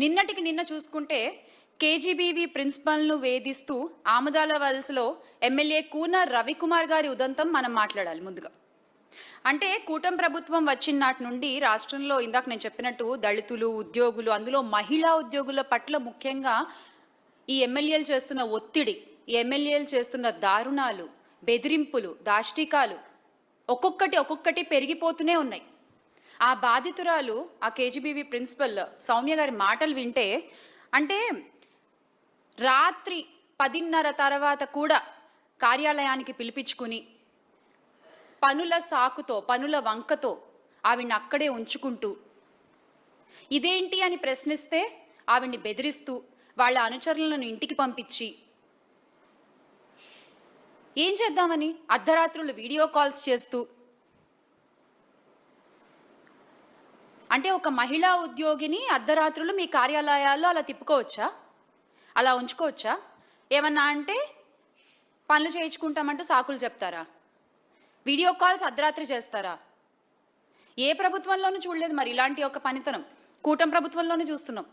నిన్నటికి నిన్న చూసుకుంటే కేజీబీవీ ప్రిన్సిపల్ను వేధిస్తూ ఆమదాల వలసలో ఎమ్మెల్యే కూన రవికుమార్ గారి ఉదంతం మనం మాట్లాడాలి ముందుగా. అంటే కూటమి ప్రభుత్వం వచ్చిన నాటి నుండి రాష్ట్రంలో ఇందాక నేను చెప్పినట్టు దళితులు, ఉద్యోగులు, అందులో మహిళా ఉద్యోగుల పట్ల ముఖ్యంగా ఈ ఎమ్మెల్యేలు చేస్తున్న ఒత్తిడి, ఈ ఎమ్మెల్యేలు చేస్తున్న దారుణాలు, బెదిరింపులు, దాష్టికాలు ఒక్కొక్కటి పెరిగిపోతూనే ఉన్నాయి. ఆ బాధితురాలు, ఆ కేజీబీవీ ప్రిన్సిపల్ సౌమ్య గారి మాటలు వింటే, అంటే రాత్రి 10:30 తర్వాత కూడా కార్యాలయానికి పిలిపించుకుని పనుల సాకుతో, పనుల వంకతో ఆవిడ్ని అక్కడే ఉంచుకుంటూ, ఇదేంటి అని ప్రశ్నిస్తే ఆవిడ్ని బెదిరిస్తూ, వాళ్ళ అనుచరులను ఇంటికి పంపించి, ఏం చేద్దామని అర్ధరాత్రులు వీడియో కాల్స్ చేస్తూ, అంటే ఒక మహిళా ఉద్యోగిని అర్ధరాత్రులు మీ కార్యాలయాల్లో అలా తిప్పుకోవచ్చా? అలా ఉంచుకోవచ్చా? ఏమన్నా అంటే పనులు చేయించుకుంటామంటూ సాకులు చెప్తారా? వీడియో కాల్స్ అర్ధరాత్రి చేస్తారా? ఏ ప్రభుత్వంలోనూ చూడలేదు మరి ఇలాంటి ఒక పనితనం. కూటమి ప్రభుత్వంలోనే చూస్తున్నాం.